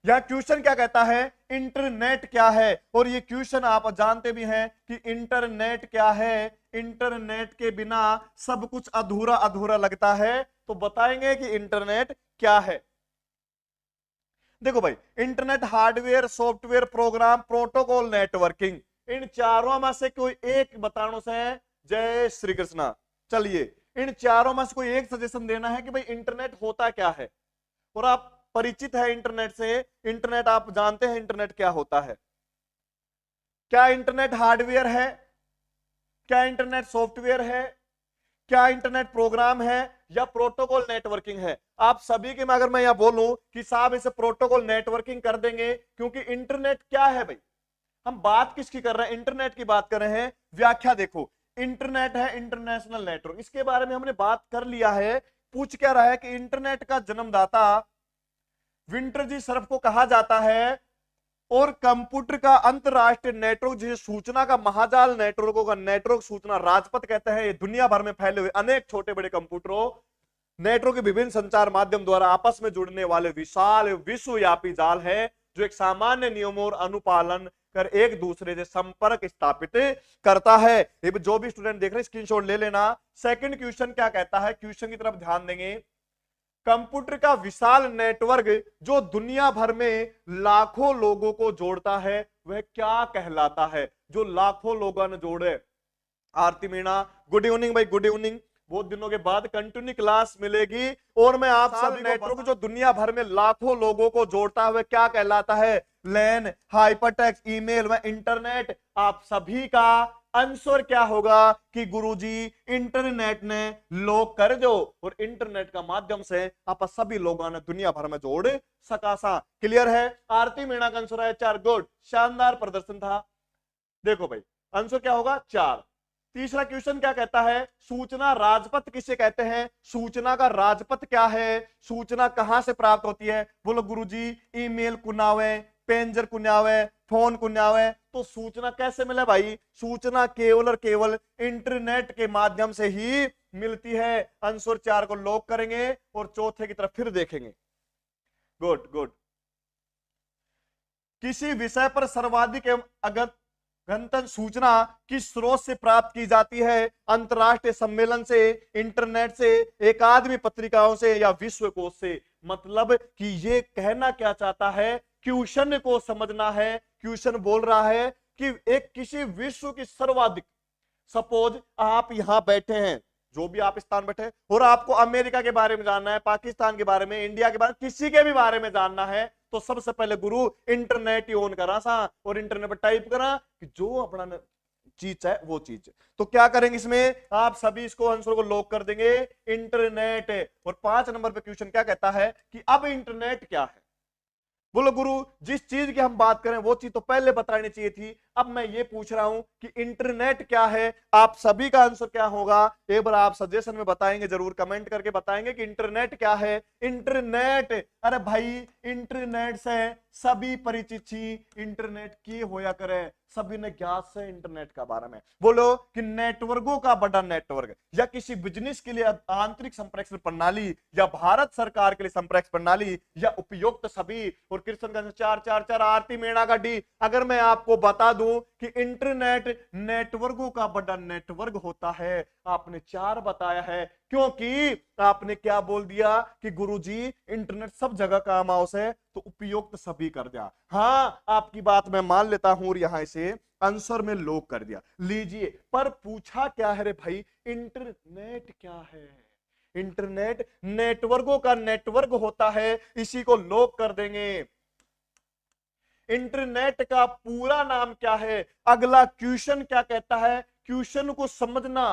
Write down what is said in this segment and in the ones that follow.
यह क्वेश्चन क्या कहता है, इंटरनेट क्या है। और ये क्वेश्चन आप जानते भी हैं कि इंटरनेट क्या है, इंटरनेट के बिना सब कुछ अधूरा अधूरा लगता है। तो बताएंगे कि इंटरनेट क्या है। देखो भाई, internet hardware, software, program, protocol, networking, इन चारों में से कोई एक बताने से है। जय श्री कृष्णा। चलिए, इन चारों में से कोई एक सजेशन देना है कि भाई इंटरनेट होता क्या है। और आप परिचित है इंटरनेट से, इंटरनेट आप जानते हैं इंटरनेट क्या होता है। क्या इंटरनेट हार्डवेयर है, क्या इंटरनेट सॉफ्टवेयर है, क्या इंटरनेट प्रोग्राम है, या प्रोटोकॉल नेटवर्किंग है। आप सभी के में अगर मैं यह बोलूं कि साहब इसे प्रोटोकॉल नेटवर्किंग कर देंगे, क्योंकि इंटरनेट क्या है भाई, हम बात किसकी कर रहे हैं, इंटरनेट की बात कर रहे हैं। व्याख्या देखो, इंटरनेट है इंटरनेशनल नेटवर्क, इसके बारे में हमने बात कर लिया है। पूछ क्या रहा है कि इंटरनेट का जन्मदाता विंटरजी सर्फ को कहा जाता है, और कंप्यूटर का अंतरराष्ट्रीय नेटवर्क जिसे सूचना का महाजाल नेटवर्कों का नेटवर्क सूचना राजपथ कहते हैं। ये दुनिया भर में फैले हुए अनेक छोटे बड़े कंप्यूटरों नेटवर्क के विभिन्न संचार माध्यम द्वारा आपस में जुड़ने वाले विशाल विश्वव्यापी जाल है, जो एक सामान्य नियमों और अनुपालन कर एक दूसरे से संपर्क स्थापित करता है। ये जो भी स्टूडेंट देख रहे हैं स्क्रीनशॉट ले लेना। सेकंड क्वेश्चन क्या कहता है, क्वेश्चन की तरफ ध्यान देंगे। कंप्यूटर का विशाल नेटवर्क जो दुनिया भर में लाखों लोगों को जोड़ता है, वह क्या कहलाता है। जो लाखों लोगों ने जोड़े। आरती मीणा, गुड इवनिंग भाई, गुड इवनिंग। बहुत दिनों के बाद कंटिन्यू क्लास मिलेगी, और मैं आप सभी नेटवर्क जो दुनिया भर में लाखों लोगों को जोड़ता है वह क्या कहलाता है। लैन, हाइपरटेक्स्ट, ईमेल व इंटरनेट। आप सभी का आंसर क्या होगा कि गुरुजी इंटरनेट ने लोग कर दो, और इंटरनेट का माध्यम से आप सभी लोगों ने दुनिया भर में जोड़ सका सा। क्लियर है। आरती मीणा का आंसर है 4। गुड, शानदार प्रदर्शन था। देखो भाई, आंसर क्या होगा 4। तीसरा क्वेश्चन क्या कहता है, सूचना राजपथ किसे कहते हैं। सूचना का राजपथ क्या है, सूचना कहां से प्राप्त होती है। बोलो गुरुजी, ईमेल कुनावे, पेंजर कुनावे, फोन कुनावे। तो सूचना कैसे मिले भाई, सूचना केवल और केवल इंटरनेट के माध्यम से ही मिलती है। आंसर 4 को लॉक करेंगे और चौथे की तरफ फिर देखेंगे। Good good. किसी विषय पर सर्वाधिक गंतव्य सूचना किस स्रोत से प्राप्त की जाती है। अंतरराष्ट्रीय सम्मेलन से, इंटरनेट से, एकादमी पत्रिकाओं से, या विश्वकोश से। मतलब कि ये कहना क्या चाहता है, क्वेश्चन को समझना है। क्वेश्चन बोल रहा है कि एक किसी विश्व की सर्वाधिक, सपोज आप यहां बैठे हैं, जो भी आप स्थान बैठे हैं, और आपको अमेरिका के बारे में जानना है, पाकिस्तान के बारे में, इंडिया के बारे में, किसी के भी बारे में जानना है, तो सबसे पहले गुरु इंटरनेट ही ऑन करा सा, और इंटरनेट पर टाइप करा कि जो अपना चीज है वो चीज। तो क्या करेंगे इसमें, आप सभी इसको आंसर को लॉक कर देंगे, इंटरनेट। और 5 नंबर पे क्वेश्चन क्या कहता है कि अब इंटरनेट क्या है। बोलो गुरु, जिस चीज की हम बात करें वो चीज तो पहले बतानी चाहिए थी, अब मैं ये पूछ रहा हूं कि इंटरनेट क्या है। आप सभी का आंसर क्या होगा, एक बार आप सजेशन में बताएंगे, जरूर कमेंट करके बताएंगे कि इंटरनेट क्या है। इंटरनेट, अरे भाई इंटरनेट से सभी परिचित थी, इंटरनेट की होया करे, सभी ने ज्ञात से इंटरनेट का बारे में। बोलो कि नेटवर्कों का बड़ा नेटवर्क, या किसी बिजनेस के लिए आंतरिक संप्रेषण प्रणाली, या भारत सरकार के लिए संप्रेषण प्रणाली, या उपयुक्त सभी। और कृष्ण का 4 आरती मीणा का डी। अगर मैं आपको बता दूं कि इंटरनेट नेटवर्कों का बड़ा नेटवर्क होता है, आपने 4 बताया है, क्योंकि आपने क्या बोल दिया कि गुरुजी इंटरनेट सब जगह काम आओ से, तो उपयुक्त सभी कर दिया। हाँ, आपकी बात मैं मान लेता हूं, और यहां से आंसर में लॉक कर दिया। लीजिए, पर पूछा क्या है रे भाई, इंटरनेट क्या है। इंटरनेट नेटवर्कों का नेटवर्क होता है, इसी को लॉक कर देंगे। इंटरनेट का पूरा नाम क्या है। अगला क्वेश्चन क्या कहता है, क्वेश्चन को समझना,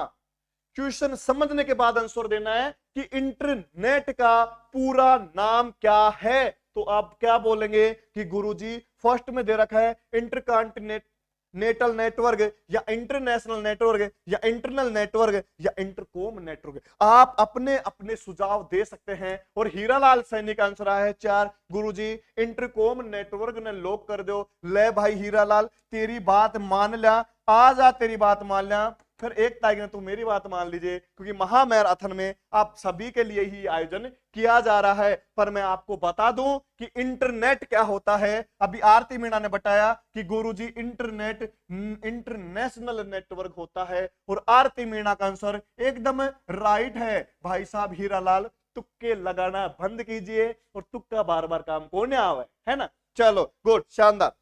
क्वेश्चन समझने के बाद आंसर देना है कि इंटरनेट का पूरा नाम क्या है। तो आप क्या बोलेंगे कि गुरुजी फर्स्ट में दे रखा है इंटरकॉन्टिनेंटल नेटवर्क, या इंटरनेशनल नेटवर्क, या इंटरनल नेटवर्क, या इंटरकॉम नेटवर्क। आप अपने अपने सुझाव दे सकते हैं। और हीरालाल सैनी का आंसर आया है 4। गुरुजी इंटरकॉम नेटवर्क ने लॉक कर दो। ले भाई हीरालाल, तेरी बात मान लिया, आ जा, तेरी बात मान लिया। फिर एक टाइगर, तो मेरी बात मान लीजिए, क्योंकि महामैराथन में आप सभी के लिए ही आयोजन किया जा रहा है। पर मैं आपको बता दूं कि इंटरनेट क्या होता है। अभी आरती मीणा ने बताया कि गुरुजी इंटरनेट इंटरनेशनल नेटवर्क होता है, और आरती मीणा का आंसर एकदम राइट है। भाई साहब हीरालाल, तुक्के लगाना बंद कीजिए, और तुक्का बार बार काम को न आवे, है ना। चलो गुड, शानदार,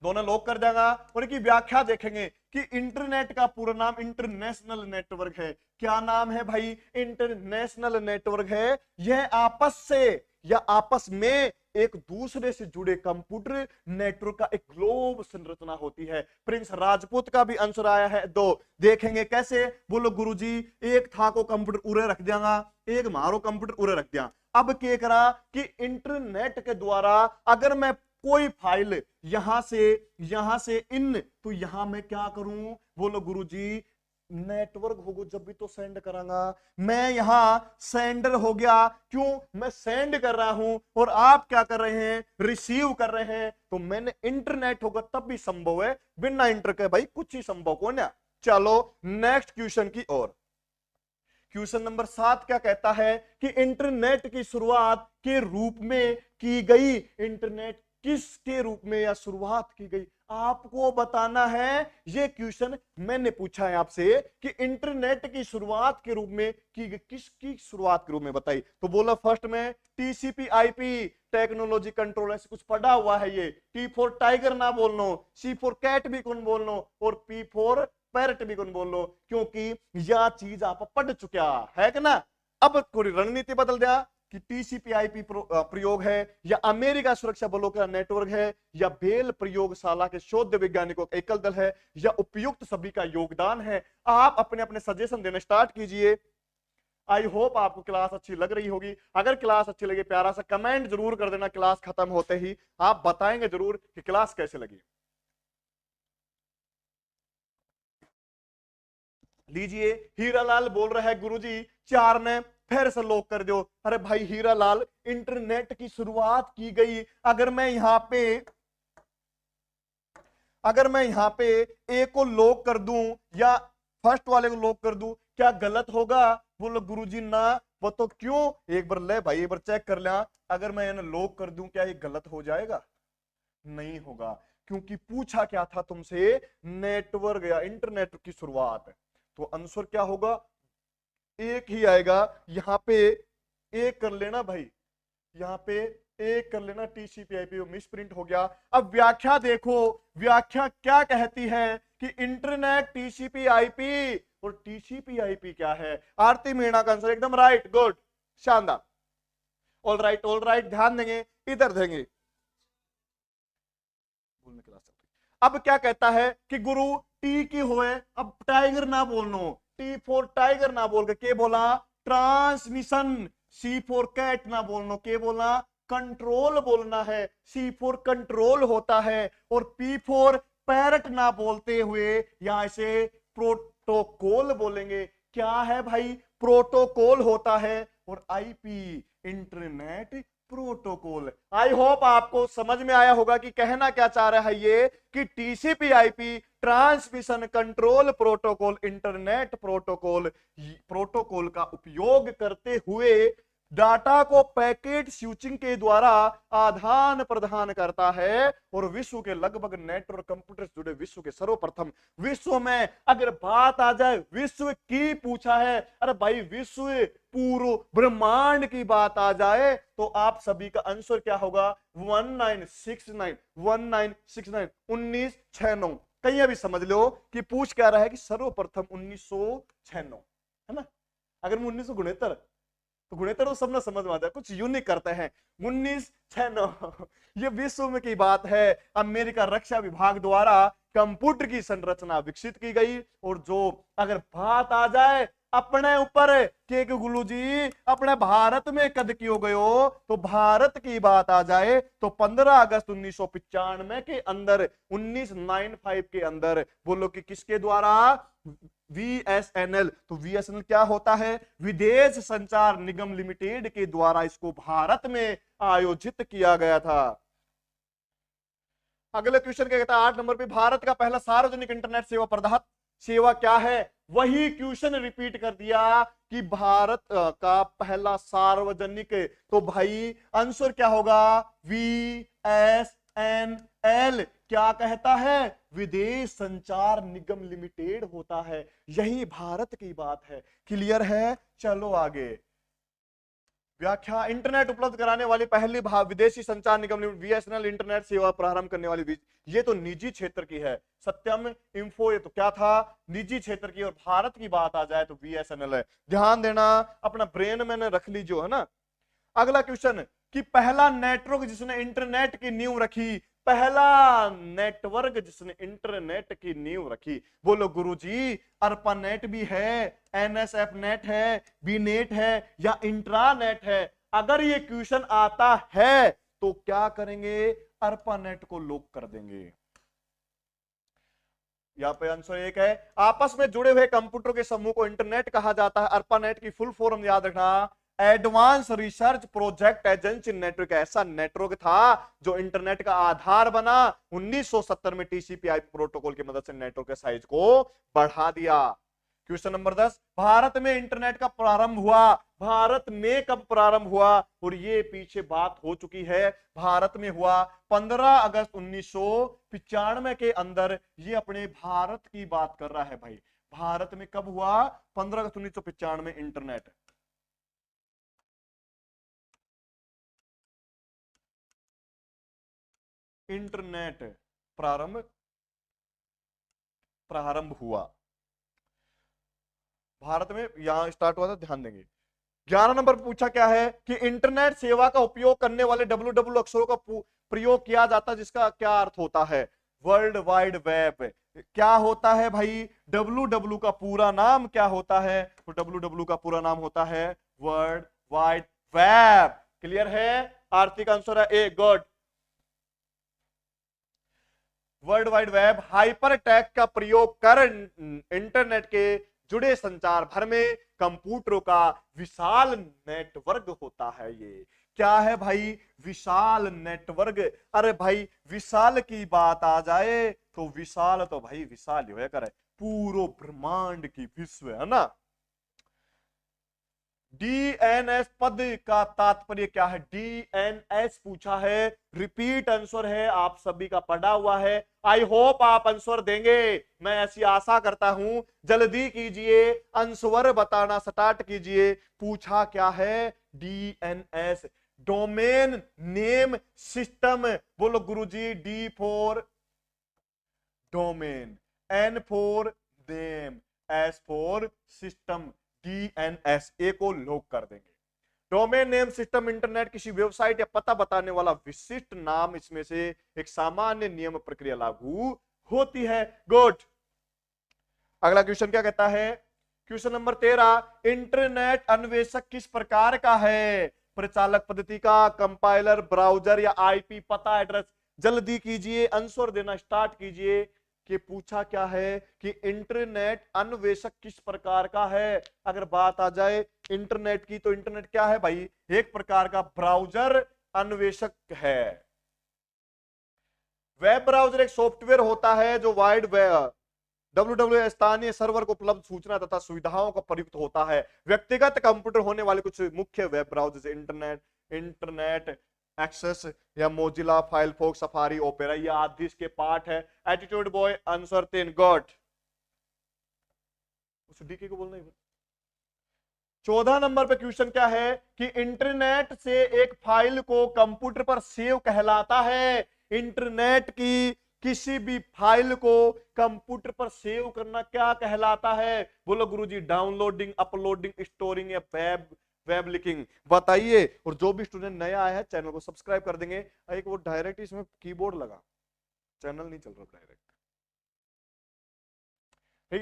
दोनों लोग कर देगा। और इनकी व्याख्या देखेंगे कि इंटरनेट का पूरा नाम इंटरनेशनल नेटवर्क है। क्या नाम है भाई? इंटरनेशनल नेटवर्क है। यह आपस से या आपस में एक दूसरे से जुड़े कंप्यूटर नेटवर्क का एक ग्लोब संरचना होती है। प्रिंस राजपूत का भी आंसर आया है 2। देखेंगे कैसे। बोलो गुरुजी, एक था को कंप्यूटर उरे रख दिया, एक मारो कंप्यूटर उरे रख दिया। अब क्या करा कि इंटरनेट के द्वारा अगर मैं कोई फाइल यहां से इन, तो यहां मैं क्या करूं? बोलो गुरुजी, नेटवर्क होगा जब भी तो सेंड करांगा। मैं यहां सेंडर हो गया, क्यों? मैं सेंड कर रहा हूं और आप क्या कर रहे हैं? रिसीव कर रहे हैं। तो मैंने इंटरनेट होगा तब भी संभव है, बिना इंटर के भाई कुछ ही संभव को ना। चलो नेक्स्ट क्वेश्चन की ओर। क्वेश्चन नंबर 7 क्या कहता है कि इंटरनेट की शुरुआत के रूप में की गई। इंटरनेट किसके रूप में या शुरुआत की गई, आपको बताना है। यह क्वेश्चन मैंने पूछा है आपसे कि इंटरनेट की शुरुआत के रूप में की गई, किसकी शुरुआत के रूप में बताई। तो बोला फर्स्ट में टीसीपी आईपी टेक्नोलॉजी कंट्रोल, ऐसे कुछ पढ़ा हुआ है। ये टी फॉर टाइगर ना बोलनो, सी फॉर कैट भी कौन बोलनो, और पी फॉर पैरट भी कौन बोल लो, क्योंकि यह चीज आप पढ़ चुका है कि ना। अब कोई रणनीति बदल दिया कि टीसीपी/आईपी प्रयोग है, या अमेरिका सुरक्षा बलों का नेटवर्क है, या बेल प्रयोगशाला के शोध वैज्ञानिकों का एकल दल है, या उपयुक्त सभी का योगदान है। आप अपने अपने सजेशन देना स्टार्ट कीजिए। आई होप आपको क्लास अच्छी लग रही होगी। अगर क्लास अच्छी लगी, प्यारा सा कमेंट जरूर कर देना। क्लास खत्म होते ही आप बताएंगे जरूर कि क्लास कैसे लगी। लीजिए, हीरालाल बोल रहा है गुरुजी 4 ने फिर से लॉक कर दो। अरे भाई हीरालाल, इंटरनेट की शुरुआत की गई। अगर मैं यहां पे ए को लॉक कर दूं या फर्स्ट वाले को लॉक कर दूं, क्या गलत होगा? बोलो गुरुजी ना। वो तो क्यों? एक बार ले भाई, एक बार चेक कर ले। अगर मैं इन्हें लॉक कर दूं, क्या ये गलत हो जाएगा? नहीं होगा, क्योंकि पूछा क्या था तुमसे? नेटवर्क या इंटरनेट की शुरुआत। तो आंसर क्या होगा? एक ही आएगा। यहां पे एक कर लेना भाई, यहां पे एक कर लेना। टीसीपी/आईपी मिस प्रिंट हो गया। अब व्याख्या देखो, व्याख्या क्या कहती है कि इंटरनेट टीसीपी/आईपी, और टीसीपी/आईपी क्या है? आरती मीणा का आंसर एकदम राइट, गुड, शानदार। ऑल राइट, ध्यान देंगे, इधर देंगे। अब क्या कहता है कि गुरु टी की होए, अब टाइगर ना बोलनो, टी फॉर टाइगर ना बोल के बोला ट्रांसमिशन, सी फॉर कैट ना बोलनो, के बोला कंट्रोल बोलना है। सी फॉर कंट्रोल होता है, और पी फॉर पैरट ना बोलते हुए यहां से प्रोटोकॉल बोलेंगे। क्या है भाई? प्रोटोकॉल होता है। और IP internet protocol. I hope आपको समझ में आया होगा कि कहना क्या चाह रहा है ये, कि टीसीपी/आईपी transmission control protocol internet protocol का उपयोग करते हुए डाटा को पैकेट स्विचिंग के द्वारा आदान प्रदान करता है, और विश्व के लगभग नेटवर्क कंप्यूटर जुड़े विश्व के सर्वप्रथम, विश्व में अगर बात आ जाए विश्व की पूछा है, अरे भाई विश्व पूर्ण ब्रह्मांड की बात आ जाए तो आप सभी का आंसर क्या होगा? 1969 1969 कहीं अभी समझ लो कि पूछ क्या रहा है कि सर्वप्रथम 1996, है ना। अगर मैं 1969 तो गुणेतर तो सबने समझ में आता है, कुछ यूनिक करते हैं। 1996 ये विश्व में की बात है। अमेरिका रक्षा विभाग द्वारा कंप्यूटर की संरचना विकसित की गई। और जो अगर बात आ जाए अपने ऊपर के गुलू जी अपने भारत में कद क्यों गयो, तो भारत की बात आ जाए तो 15 अगस्त 1995 के अंदर, 1995 के अंदर, बोलो कि किसके द्वारा? VSNL। तो VSNL क्या होता है? विदेश संचार निगम लिमिटेड के द्वारा इसको भारत में आयोजित किया गया था। अगले क्वेश्चन क्या कहता है? 8 नंबर पे, भारत का पहला सार्वजनिक इंटरनेट सेवा प्रदाता सेवा क्या है, वही क्वेश्चन रिपीट कर दिया कि भारत का पहला सार्वजनिक, तो भाई आंसर क्या होगा, VSNL क्या कहता है, विदेश संचार निगम लिमिटेड होता है। यही भारत की बात है। क्लियर है, चलो आगे। व्याख्या, इंटरनेट उपलब्ध कराने वाली पहली विदेशी संचार निगम लिमिटेड VSNL इंटरनेट सेवा प्रारंभ करने वाली, ये तो निजी क्षेत्र की है। सत्यम इंफो ये तो क्या था, निजी क्षेत्र की, और भारत की बात आ जाए तो VSNL है। ध्यान देना, अपना ब्रेन मैंने रख ली जो है ना। अगला क्वेश्चन कि पहला नेटवर्क जिसने इंटरनेट की नींव रखी, पहला नेटवर्क जिसने इंटरनेट की नींव रखी, बोलो गुरुजी, अर्पानेट भी है, NSF नेट है, बी नेट है, या इंट्रानेट है। अगर ये क्वेश्चन आता है तो क्या करेंगे, अर्पानेट को लॉक कर देंगे। यहां पे आंसर एक है, आपस में जुड़े हुए कंप्यूटर के समूह को इंटरनेट कहा जाता है। अर्पानेट की फुल फॉर्म याद रखना, advance research project agency network. ऐसा नेटवर्क था जो इंटरनेट का आधार बना। 1970 में TCP/IP प्रोटोकॉल की मदद से नेटवर्क के साइज को बढ़ा दिया। क्वेश्चन नंबर 10, भारत में इंटरनेट का प्रारंभ हुआ, भारत में कब प्रारंभ हुआ, और ये पीछे बात हो चुकी है, भारत में हुआ 15 अगस्त 1995 के अंदर। ये अपने भारत की बात कर रहा है भाई, भारत में कब हुआ, 15 अगस्त 1995 में इंटरनेट। इंटरनेट प्रारंभ हुआ भारत में, यहां स्टार्ट हुआ था, ध्यान देंगे। 11 नंबर पर पूछा क्या है कि इंटरनेट सेवा का उपयोग करने वाले www अक्षरों का प्रयोग किया जाता है, जिसका क्या अर्थ होता है, वर्ल्ड वाइड वेब। क्या होता है भाई, www का पूरा नाम क्या होता है, तो www का पूरा नाम होता है वर्ल्ड वाइड वेब। क्लियर है, आर्थिक आंसर है A, good. World wide web hypertext का प्रयोग कर इंटरनेट के जुड़े संचार भर में कंप्यूटरों का विशाल नेटवर्क होता है। ये क्या है भाई, विशाल नेटवर्क। अरे भाई विशाल की बात आ जाए तो विशाल तो भाई विशाल ही करे, पूरो ब्रह्मांड की विश्व है ना। DNS पद का तात्पर्य क्या है, DNS पूछा है, रिपीट आंसर है, आप सभी का पढ़ा हुआ है। आई होप आप आंसर देंगे, मैं ऐसी आशा करता हूं। जल्दी कीजिए, आंसर बताना स्टार्ट कीजिए। पूछा क्या है, DNS डोमेन नेम सिस्टम। बोलो गुरुजी, D for domain, N for name, S for system, DNS ए को लॉक कर देंगे। डोमेन नेम सिस्टम इंटरनेट किसी वेबसाइट या पता बताने वाला विशिष्ट नाम, इसमें से एक सामान्य नियम प्रक्रिया लागू होती है। गुड। अगला क्वेश्चन क्या कहता है, क्वेश्चन नंबर 13, इंटरनेट अन्वेषक किस प्रकार का है, प्रचालक पद्धति का, कंपाइलर, ब्राउजर, या IP पता एड्रेस। जल्दी कीजिए, आंसर देना स्टार्ट कीजिए कि पूछा क्या है कि इंटरनेट अन्वेषक किस प्रकार का है। अगर बात आ जाए इंटरनेट की, तो इंटरनेट क्या है भाई, एक प्रकार का ब्राउजर अन्वेषक है। वेब ब्राउजर एक सॉफ्टवेयर होता है जो वाइड वेब www स्थानीय सर्वर को उपलब्ध सूचना तथा सुविधाओं का प्रयुक्त होता है। व्यक्तिगत कंप्यूटर होने वाले कुछ मुख्य वेब ब्राउजर इंटरनेट एक्सेस या मोजिला, फायरफॉक्स, सफारी, ओपेरा, ये आदि इसके पार्ट है। Attitude boy answer 3 God. उस डीके को बोलना है। 14 नंबर पे क्वेश्चन क्या है कि इंटरनेट से एक फाइल को कंप्यूटर पर सेव कहलाता है। इंटरनेट की किसी भी फाइल को कंप्यूटर पर सेव करना क्या कहलाता है, बोलो गुरुजी, डाउनलोडिंग, अपलोडिंग, स्टोरिंग, या वेब लिंकिंग। बताइए। और जो भी स्टूडेंट नया आया है चैनल को सब्सक्राइब कर देंगे। एक वो डायरेक्ट इसमें कीबोर्ड लगा, चैनल नहीं चल रहा डायरेक्ट।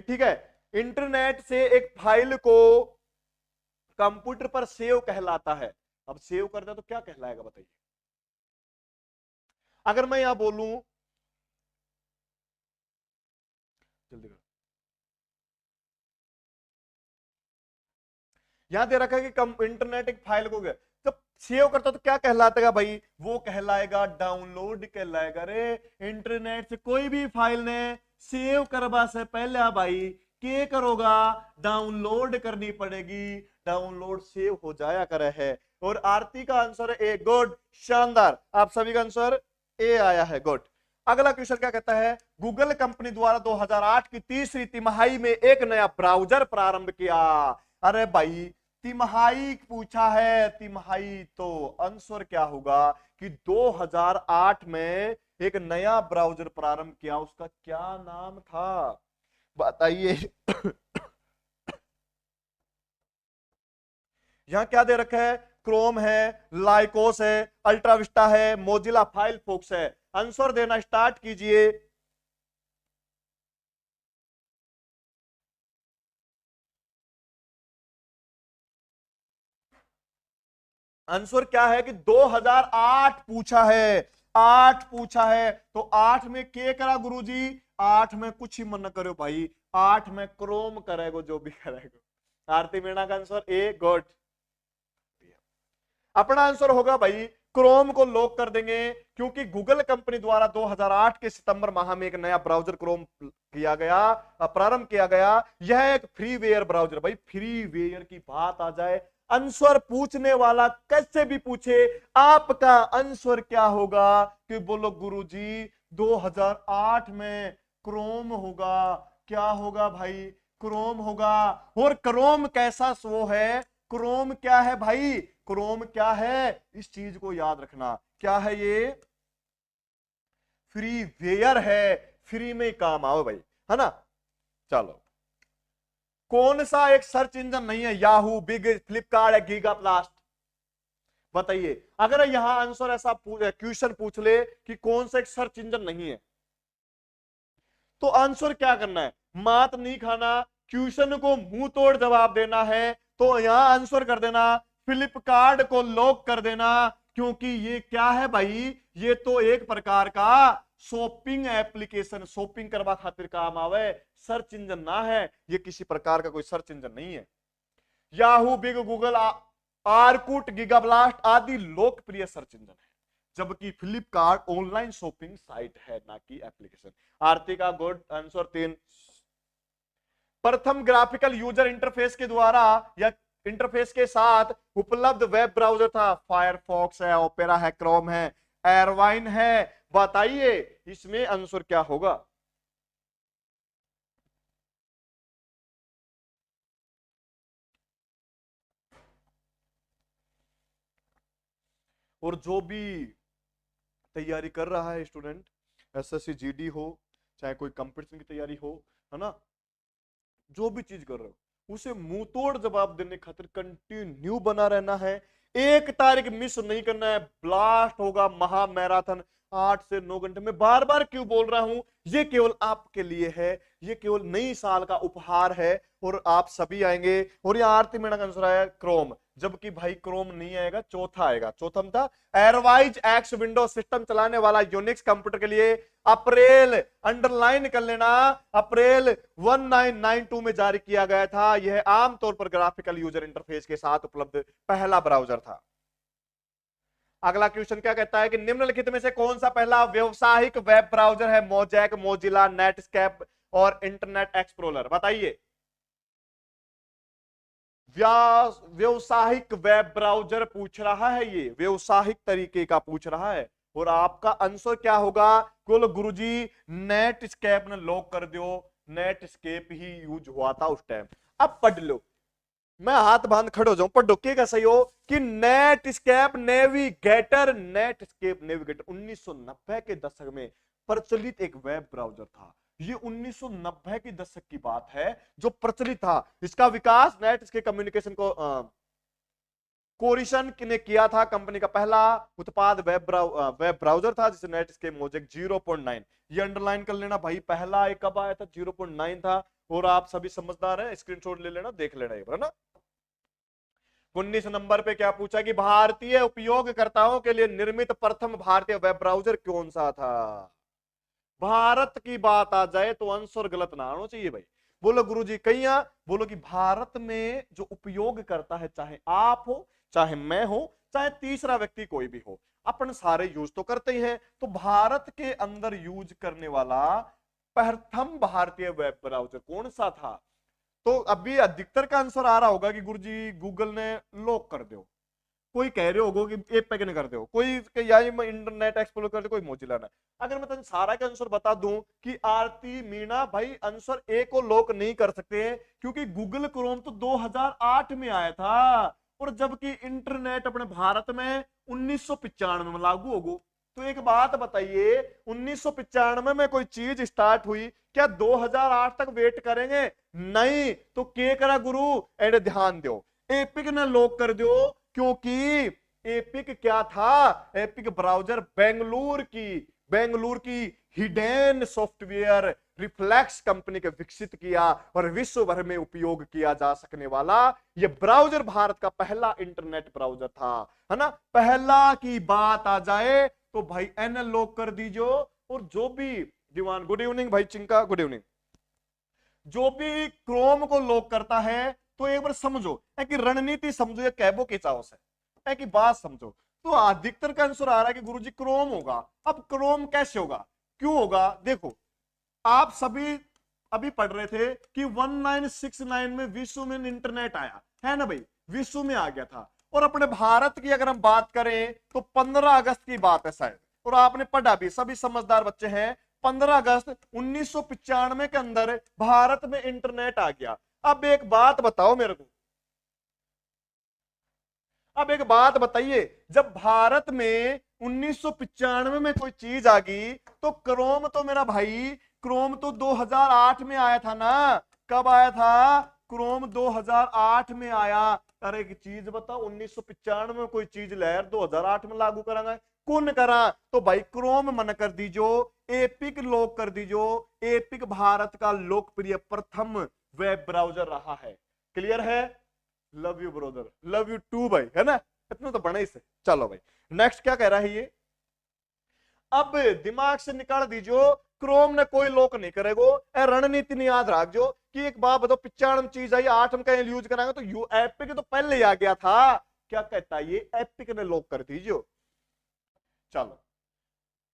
ठीक है, इंटरनेट से एक फाइल को कंप्यूटर पर सेव कहलाता है। अब सेव करता है तो क्या कहलाएगा बताइए। अगर मैं यहां बोलूं, जल्दी कर, यहां दे रखा है कि इंटरनेट एक फाइल को गया, जब सेव करता तो क्या कहलाता भाई, वो कहलाएगा डाउनलोड कहलाएगा। रे इंटरनेट से कोई भी फाइल ने सेव करवा से पहले भाई के करोगा, डाउनलोड करनी पड़ेगी, डाउनलोड सेव हो जाया करे है। और आरती का आंसर है ए, गुड, शानदार, आप सभी का आंसर ए आया है, गुड। अगला क्वेश्चन क्या कहता है, गूगल कंपनी द्वारा 2008 की तीसरी तिमाही में एक नया ब्राउजर प्रारंभ किया। अरे भाई तिमाही पूछा है, तिमाही, तो आंसर क्या होगा कि 2008 में एक नया ब्राउजर प्रारंभ किया, उसका क्या नाम था बताइए। यहां क्या दे रखा है, क्रोम है, लाइकोस है, अल्ट्राविस्टा है, मोजिला फायरफॉक्स है। आंसर देना स्टार्ट कीजिए। आंसर क्या है कि 2008 पूछा है, 8 पूछा है, तो 8 में के करा गुरुजी, 8 में कुछ ही मन करो भाई, 8 में क्रोम करेगो, जो भी करेगो। आरती मीणा का आंसर ए, गुड। अपना आंसर होगा भाई क्रोम को लॉक कर देंगे, क्योंकि गूगल कंपनी द्वारा 2008 के सितंबर माह में एक नया ब्राउजर क्रोम किया गया, प्रारंभ किया गया। यह एक फ्रीवेयर ब्राउजर, भाई फ्रीवेयर की बात आ जाए, आंसर पूछने वाला कैसे भी पूछे, आपका आंसर क्या होगा कि बोलो गुरुजी 2008 में क्रोम होगा। क्या होगा भाई, क्रोम होगा। और क्रोम कैसा वो है, क्रोम क्या है भाई, क्रोम क्या है, इस चीज को याद रखना, क्या है ये, फ्रीवेयर है, फ्री में काम आओ भाई, है ना। चलो, कौन सा एक सर्च इंजन नहीं है, याहू, बिग, फ्लिपकार्ट, है गीगा प्लास्ट, बताइए। अगर यहां आंसर ऐसा क्वेश्चन पूछ ले कि कौन सा एक सर्च इंजन नहीं है, तो आंसर क्या करना है, मात नहीं खाना, क्वेश्चन को मुंह तोड़ जवाब देना है। तो यहां आंसर कर देना, फ्लिपकार्ट को लॉक कर देना, क्योंकि ये क्या है भाई, ये तो एक प्रकार का शॉपिंग एप्लीकेशन, शॉपिंग करवा खातिर काम आवे, सर्च इंजन ना है, ये किसी प्रकार का कोई सर्च इंजन नहीं है। याहू, बिग, गूगल, आरकुट, गीगाब्लास्ट आदि लोकप्रिय सर्च इंजन है, जबकि फ्लिपकार्ट ऑनलाइन शॉपिंग साइट है, ना कि एप्लीकेशन। आरती का गुड, आंसर 3। प्रथम ग्राफिकल यूजर इंटरफेस के द्वारा या इंटरफेस के साथ उपलब्ध वेब ब्राउजर था, फायरफॉक्स है, ओपेरा है, क्रोम है, एयरवाइन है, बताइए इसमें आंसर क्या होगा। और जो भी तैयारी कर रहा है स्टूडेंट, एसएससी जीडी हो, चाहे कोई कंपटीशन की तैयारी हो, है ना, जो भी चीज कर रहे हो उसे मुंह तोड़ जवाब देने खातिर कंटिन्यू बना रहना है, एक तारीख मिस नहीं करना है। ब्लास्ट होगा महा मैराथन 8 से 9 घंटे में, बार बार क्यों बोल रहा हूं, ये केवल आपके लिए है, ये केवल नई साल का उपहार है, और आप सभी आएंगे। और यहाँ आरती मेरा का आंसर आया क्रोम, जबकि भाई क्रोम नहीं आएगा, चौथा आएगा, चौथा था एयरवाइज एक्स विंडो सिस्टम चलाने वाला यूनिक्स कंप्यूटर के लिए अप्रैल, अंडरलाइन कर लेना, अप्रैल 1992 में जारी किया गया था। यह आमतौर पर ग्राफिकल यूजर इंटरफेस के साथ उपलब्ध पहला ब्राउजर था। अगला क्वेश्चन क्या कहता है कि निम्नलिखित में से कौन सा पहला व्यवसायिक वेब ब्राउजर है, मोजैक, मोजिला, नेटस्केप और इंटरनेट एक्सप्लोरर, बताइए। व्यवसायिक वेब ब्राउजर पूछ रहा है, ये व्यवसायिक तरीके का पूछ रहा है, और आपका आंसर क्या होगा, बोलो गुरुजी नेटस्केप ने लॉक कर दो, नेटस्केप ही यूज हुआ था उस टाइम। अब पढ़ लो, मैं हाथ बांध खड़े हो जाऊं, पढ़ो क्या सही हो कि नेटस्केप नेविगेटर, नेटस्केप नेविगेटर 1990 के दशक में प्रचलित एक वेब ब्राउजर था। ये 1990 के दशक की बात है जो प्रचलित था। इसका विकास नेटस्केप कम्युनिकेशन को कोरिशन ने किया था। कंपनी का पहला उत्पाद वेब ब्राउजर था जिसे नेटस्केप मोजेक 0.9, ये अंडरलाइन कर लेना भाई, पहला एक कब आया था, 0.9 था। और आप सभी समझदार हैं, स्क्रीनशॉट ले लेना, देख लेना एक बार ना। 19 नंबर पे क्या पूछा कि भारतीय उपयोगकर्ताओं के लिए निर्मित प्रथम भारतीय वेब ब्राउजर कौन सा था। भारत की बात आ जाए तो आंसर गलत ना आना चाहिए भाई। बोलो गुरुजी कहिया, बोलो कि भारत में जो उपयोग करता है, चाहे आप हो, चाहे मैं हो, चाहे तीसरा व्यक्ति कोई भी हो, अपन सारे यूज तो करते ही हैं। तो भारत के अंदर यूज करने वाला प्रथम भारतीय वेब ब्राउजर कौन सा था? तो अभी अधिकतर का आंसर आ रहा होगा कि गुरुजी गूगल ने लॉक कर दो, कोई कह रहे होगो कि एपेक ने कर दो, कोई या इंटरनेट एक्सप्लोर कर दो, कोई मोजिला ना। अगर मैं तुम सारा का आंसर बता दूं कि आरती मीणा भाई आंसर ए को लॉक नहीं कर सकते, क्योंकि गूगल क्रोम तो 2008 में आया था, और जबकि इंटरनेट अपने भारत में 1995 में लागू होगो। तो एक बात बताइए, 1995 में कोई चीज स्टार्ट हुई, क्या 2008 तक वेट करेंगे? नहीं। तो के करा गुरु? एंड ध्यान दो, एपिक ने लॉक कर दो, क्योंकि एपिक क्या था? एपिक ब्राउजर बेंगलुरु की हिडन सॉफ्टवेयर रिफ्लेक्स कंपनी के विकसित किया और विश्व भर में उपयोग किया जा सकने वाला यह ब्राउजर भारत का पहला इंटरनेट ब्राउजर था, है ना। पहला की बात आ जाए तो भाई एन लॉक कर दीजिए। और जो भी दीवान, गुड इवनिंग भाई चिंका, गुड इवनिंग, जो भी क्रोम को लॉक करता है तो एक बार समझो कि रणनीति समझो, ये कैबो के चाव से कि बात समझो। तो अधिकतर का आंसर आ रहा है कि गुरुजी क्रोम होगा। अब क्रोम कैसे होगा, क्यों होगा? देखो, आप सभी अभी पढ़ रहे थे कि 1969 में विश्व में इंटरनेट आया है ना भाई, विश्व में आ गया था। और अपने भारत की अगर हम बात करें तो 15 अगस्त की बात है शायद, और आपने पढ़ा भी, सभी समझदार बच्चे हैं, 15 अगस्त 1995 के अंदर भारत में इंटरनेट आ गया। अब एक बात बताओ मेरे को, अब एक बात बताइए, जब भारत में 1995 में कोई चीज आ गई तो क्रोम तो मेरा भाई, क्रोम तो 2008 में आया था ना। कब आया था? क्रोम 2008 में आया। अरे एक चीज बताओ, 1995 में कोई चीज लहर 2008 में लागू कराना, कौन करा? तो भाई क्रोम मन कर दीजो, एपिक लॉक कर दीजो। एपिक भारत का लोकप्रिय प्रथम वेब ब्राउजर रहा है। क्लियर है? Love you brother, love you too भाई, है ना, इतना तो बना ही से। चलो भाई नेक्स्ट क्या कह रहा है ये, अब दिमाग से निकाल दीजियो, क्रोम ने कोई लॉक नहीं करेगो। रणनीति नहीं याद रख जो कि एक बात बताओ, 95 चीज आई, 8 में कहीं यूज कराएंगे तो यू एपिक तो पहले ही आ गया था। क्या कहता है ये? एपिक ने लॉक कर दीजियो। चलो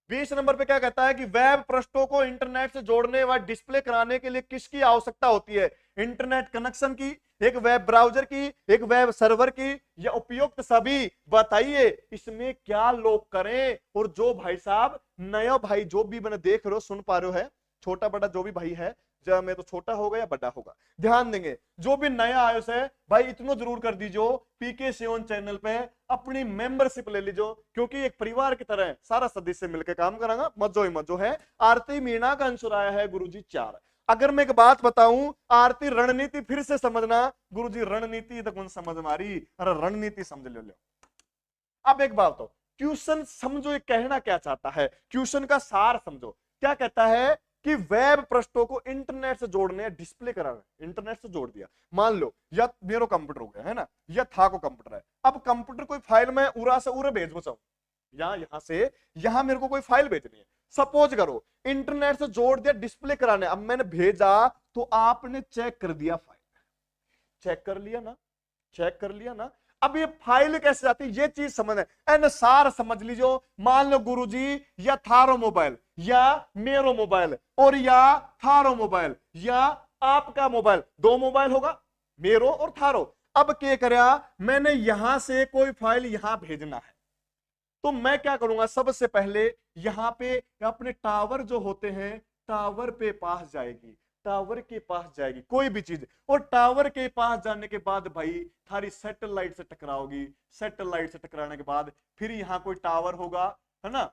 20 नंबर पे क्या कहता है कि वेब पृष्ठों को इंटरनेट से जोड़ने व डिस्प्ले कराने के लिए किसकी आवश्यकता होती है? इंटरनेट कनेक्शन की, एक वेब ब्राउजर की, एक वेब सर्वर की, या उपयुक्त सभी? बताइए इसमें क्या लॉक करें। और जो भाई साहब नया भाई जो भी मैंने देख रहे हो, सुन पा रहे हो, है छोटा बड़ा जो भी भाई है, जब मैं तो छोटा होगा या बड़ा होगा, ध्यान देंगे। जो भी नया आयो है भाई इतना जरूर कर दीजो, पीके सेवन चैनल पे अपनी मेंबरशिप ले लीजो, क्योंकि एक परिवार की तरह सारा सदस्य मिलकर काम करांगा, मजो ही मजो है। आरती मीणा का आंसर आया है गुरुजी 4। अगर मैं एक बात बताऊं, आरती रणनीति फिर से समझना, गुरुजी रणनीति तो कौन समझ मारी, अरे रणनीति समझ लो। अब एक बात तो क्वेश्चन समझो, ये कहना क्या चाहता है, क्वेश्चन का सार समझो। क्या कहता है कि वेब पृष्ठों को इंटरनेट से जोड़ने, डिस्प्ले कराना, इंटरनेट से जोड़ दिया। मान लो या मेरा कंप्यूटर हो गया है ना, या था को कंप्यूटर है, अब कंप्यूटर कोई फाइल में उरा से उरे भेज बचाऊं, यहां से यहां मेरे को कोई फाइल भेजनी है, सपोज करो इंटरनेट से जोड़ दिया डिस्प्ले कराने। अब मैंने भेजा तो आपने चेक कर दिया, फाइल चेक कर लिया ना, चेक कर लिया ना। अब ये फाइल कैसे जाती है, ये चीज समझना है, अनुसार समझ लीजिए। मान लो गुरुजी या थारो मोबाइल या मेरो मोबाइल और या थारो मोबाइल या आपका मोबाइल, दो मोबाइल होगा, मेरो और थारो। अब क्या करा, मैंने यहां से कोई फाइल यहां भेजना है, तो मैं क्या करूंगा, सबसे पहले यहां पे अपने टावर जो होते हैं, टावर पे पास जाएगी, टावर के पास जाएगी कोई भी चीज, और टावर के पास जाने के बाद भाई थारी सैटेलाइट से टकराओगी, सैटेलाइट से टकराने के बाद फिर यहाँ कोई टावर होगा, है ना,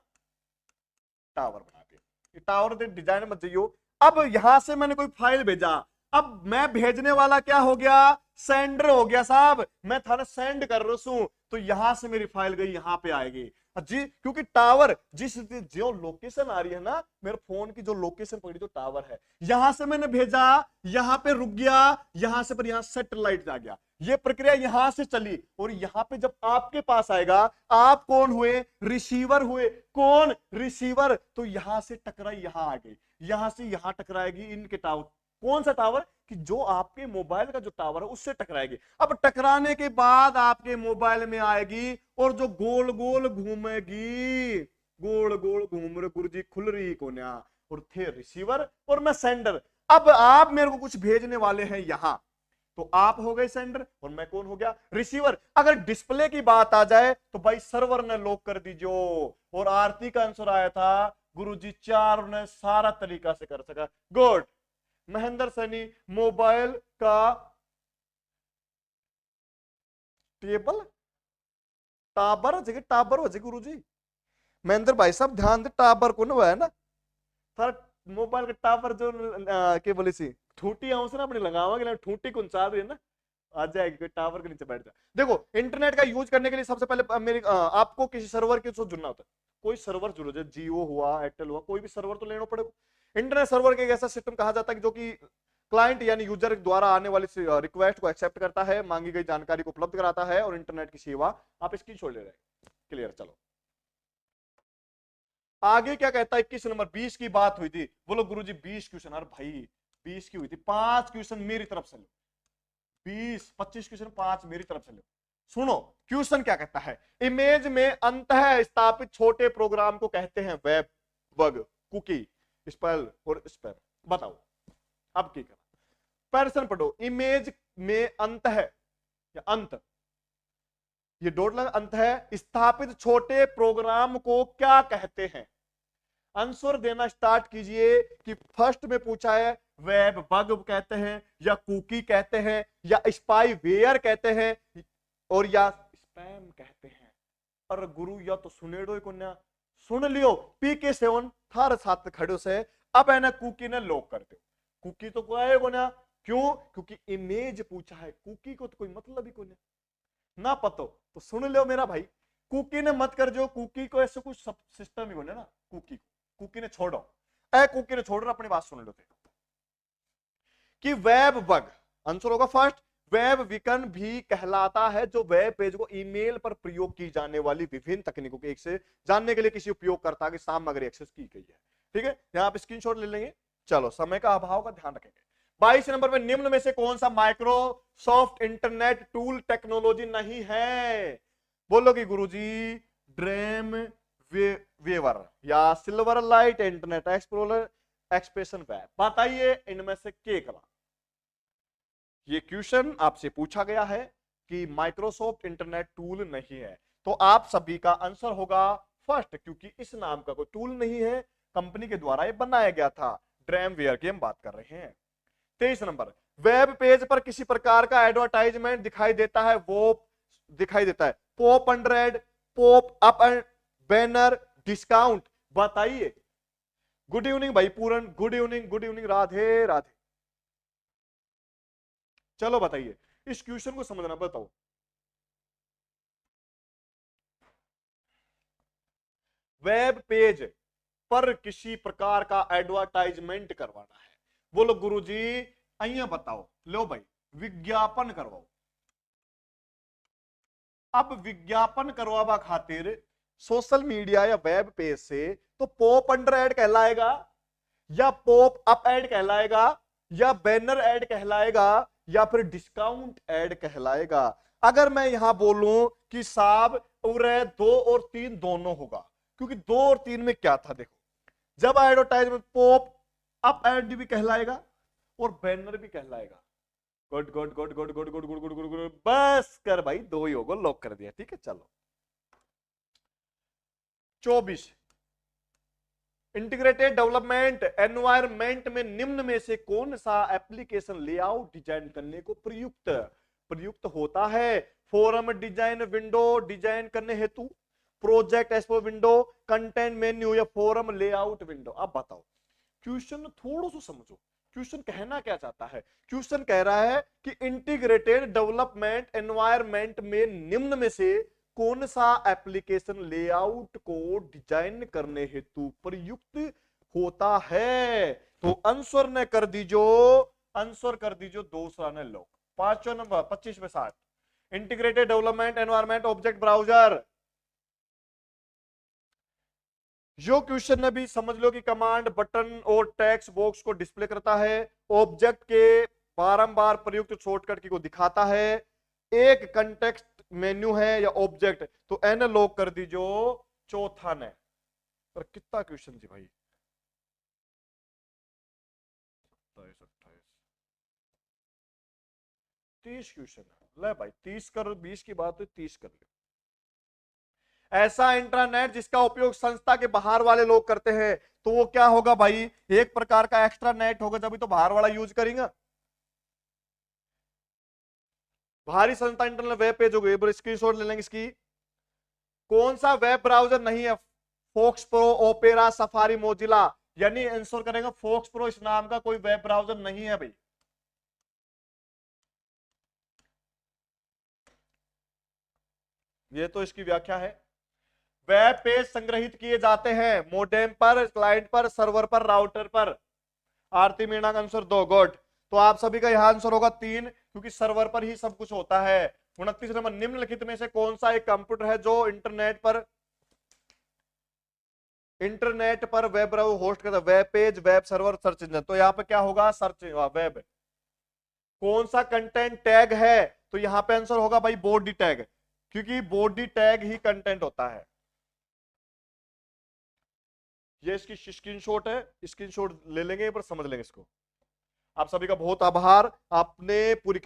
टावर बना के टावर दे डिजाइन मत जाइयो। अब यहां से मैंने कोई फाइल भेजा, अब मैं भेजने वाला क्या हो गया, सेंडर हो गया साहब, मैं थाने सेंड कर रहा हूं, तो यहां से मेरी फाइल गई यहां पे आएगी जी, क्योंकि टावर जिस जो लोकेशन आ रही है ना, मेरे फोन की जो लोकेशन पकड़ी जो टावर है, यहां से मैंने भेजा, यहां पे रुक गया, यहां से पर यहां सैटेलाइट आ गया, ये प्रक्रिया यहां से चली, और यहां पे जब आपके पास आएगा, आप कौन हुए, रिसीवर हुए, कौन रिसीवर, तो यहां से टकराई यहां आ गई, यहां से यहां टकराएगी इनके टावर, कौन सा टावर, कि जो आपके मोबाइल का जो टावर है उससे टकराएगी। अब टकराने के बाद आपके मोबाइल में आएगी और जो गोल गोल घूमेगी, गोल गोल घूम रहे गुरुजी खुल रही को ना, और थे रिसीवर और मैं सेंडर। अब आप मेरे को कुछ भेजने वाले हैं यहां, तो आप हो गए सेंडर और मैं कौन हो गया, रिसीवर। अगर डिस्प्ले की बात आ जाए तो भाई सर्वर ने लॉक कर दीजिए। और आरती का आंसर आया था गुरुजी 4, ने सारा तरीका से कर सका। गुड। महेंद्र सैनी, मोबाइल का टेबल टाबर हो जाएगी, टाबर हो जाएगी गुरुजी। महेंद्र भाई साहब ध्यान दे, टाबर को ना है ना सर, मोबाइल का टावर जो के बोले सी ठूटी आऊं से ना अपनी लगावा ठूटी कुन चाह रही है ना, आ जाएगी कोई टावर के नीचे बैठ जाए। देखो इंटरनेट का यूज करने के लिए सबसे पहले मेरी आपको किसी सर्वर के साथ जुड़ना होता है। कोई सर्वर जुड़ो, जैसे जियो हुआ, एयरटेल हुआ, कोई भी सर्वर तो लेना पड़ेगा। इंटरनेट सर्वर के एक ऐसा सिस्टम कहा जाता है कि जो कि क्लाइंट यानी यूजर द्वारा आने वाली रिक्वेस्ट को एक्सेप्ट करता है, मांगी गई जानकारी को उपलब्ध कराता है और इंटरनेट की सेवा। आप इसकी छोड़ ले रहे हैं, क्लियर। चलो आगे क्या कहता है, 21 नंबर 20 की बात हुई थी। बोलो गुरुजी 20 क्वेश्चन, अरे भाई 20 की हुई थी, 5 क्वेश्चन मेरी तरफ से लो। 20 25 क्वेश्चन 5 मेरी तरफ से लो। सुनो क्वेश्चन क्या कहता है, इमेज में अंतः स्थापित छोटे प्रोग्राम को कहते हैं वेब, बग, कुकी, स्पेल और स्पैम। बताओ अब क्या करना, प्रश्न पढ़ो। इमेज में अंत है या अंत, ये डॉट लगा, अंत है स्थापित छोटे प्रोग्राम को क्या कहते हैं। आंसर देना स्टार्ट कीजिए कि फर्स्ट में पूछा है वेब बग कहते हैं या कुकी कहते हैं या स्पाईवेयर कहते हैं और या स्पैम कहते हैं। और गुरु या तो सुने डो कुन्या सुन लियो, PK7 थार साथ खड़ो से अब है ना कुकी ने लॉक कर दो। कुकी तो कोई को ना, क्यों, क्योंकि इमेज पूछा है, कुकी को तो कोई मतलब ही कोई ना पतो तो सुन लो मेरा भाई, कुकी ने मत कर जो, कुकी को ऐसे कुछ सिस्टम ही बोले ना, कुकी ने छोड़ो, कुकी ने छोड़ रहा, अपनी बात सुन लो कि वेब बग आंसर होगा फर्स्ट। वेब विकर्ण भी कहलाता है जो वेब पेज को ईमेल पर प्रयोग की जाने वाली विभिन्न तकनीकों के एक से जानने के लिए किसी उपयोगकर्ता की सामग्री एक्सेस की गई है। ठीक है, यहां आप स्क्रीनशॉट ले लेंगे। चलो समय का अभाव का ध्यान रखेंगे। 22 नंबर में निम्न में से कौन सा माइक्रोसॉफ्ट इंटरनेट टूल टेक्नोलॉजी नहीं है। बोलोगे गुरुजी ड्रेम वेवर या silver light, internet explorer, expression web. बताइए इनमें से क्या करा। ये क्वेश्चन आपसे पूछा गया है कि माइक्रोसॉफ्ट इंटरनेट टूल नहीं है, तो आप सभी का आंसर होगा फर्स्ट, क्योंकि इस नाम का कोई टूल नहीं है, कंपनी के द्वारा ये बनाया गया था। ड्रेमवेयर की हम बात कर रहे हैं। 23 नंबर, वेब पेज पर किसी प्रकार का एडवर्टाइजमेंट दिखाई देता है, वो दिखाई देता है pop 100, pop up and banner, discount. बताइए। गुड इवनिंग भाई Puran, good evening, good evening, Radhe Radhe. चलो बताइए इस क्वेश्चन को समझना, बताओ। वेब पेज पर किसी प्रकार का एडवर्टाइजमेंट करवाना है, बोलो गुरुजी अइया बताओ, लो भाई विज्ञापन करवाओ। अब विज्ञापन करवावा खातिर सोशल मीडिया या वेब पेज से तो पॉप अंडर एड कहलाएगा या पॉप अप एड कहलाएगा या बैनर एड कहलाएगा या फिर डिस्काउंट एड कहलाएगा। अगर मैं यहां बोलूं कि साहब उरे 2 और 3 दोनों होगा, क्योंकि 2 और 3 में क्या था, देखो जब एडवर्टाइजमेंट पॉप अप एड भी कहलाएगा और बैनर भी कहलाएगा। Good good good good good good good good good good, बस कर भाई, 2 ही होगा, लॉक कर दिया। ठीक है चलो 24, इंटीग्रेटेड डेवलपमेंट एनवायरमेंट में निम्न में से कौन सा एप्लीकेशन लेआउट डिजाइन करने को प्रयुक्त होता है। फोरम डिजाइन विंडो डिजाइन करने हेतु, project expo window, content menu या फोरम लेआउट विंडो। अब बताओ क्वेश्चन थोड़ा सा समझो, क्वेश्चन कहना क्या चाहता है। क्वेश्चन कह रहा है कि इंटीग्रेटेड डेवलपमेंट एनवायरमेंट में निम्न में से कौन सा एप्लीकेशन लेआउट को डिजाइन करने हेतु प्रयुक्त होता है। तो आंसर ने कर दीजो, आंसर कर दीजो दूसरा ने लो। 5वां नंबर 25 में 60, integrated development environment object browser. जो क्वेश्चन ने भी समझ लो कि कमांड बटन और टेक्स्ट बॉक्स को डिस्प्ले करता है, ऑब्जेक्ट के बारंबार प्रयुक्त शॉर्टकट की को दिखाता है, एक कंटेक्स्ट मेन्यू है या ऑब्जेक्ट, तो एन लॉक कर दीजो चौथा ने। पर कितना क्वेश्चन थी भाई, 27, 28, 30 क्वेश्चन। ले भाई 30 कर, 20 की बात है 30 कर ले। ऐसा इंट्रानेट जिसका उपयोग संस्था के बाहर वाले लोग करते हैं तो वो क्या होगा भाई, एक प्रकार का एक्स्ट्रा नेट होगा, जब तो बाहर वाला यूज करेंगे। बाहरी संस्था इंटरनल वेब पेज हो गई, स्क्रीनशॉट ले लेंगे इसकी। कौन सा वेब ब्राउजर नहीं है? FoxPro, Opera, Safari, Mozilla, यानी आंसर करेंगे फोक्स प्रो इस नाम का कोई वेब ब्राउजर नहीं है भाई। ये तो इसकी व्याख्या है। वेब पेज संग्रहित किए जाते हैं मोडेम पर, क्लाइंट पर, सर्वर पर, राउटर पर। आरती मीणा का आंसर 2, गुड। तो आप सभी का यह आंसर होगा 3, क्योंकि सर्वर पर ही सब कुछ होता है। 29 नंबर, निम्नलिखित में से कौन सा एक कंप्यूटर है जो इंटरनेट पर वेब ब्राउज़र होस्ट करता है? Web page, web server, search engine. तो यहाँ पे क्या होगा? Search web. कौन सा कंटेंट टैग है? तो यहाँ पे आंसर होगा भाई बॉडी टैग, क्योंकि बॉडी टैग ही कंटेंट होता है। ये इसकी स्क्रीनशॉट है, स्क्रीनशॉट ले लेंगे पर समझ लेंगे इसको। आप सभी का बहुत आभार, आपने पूरी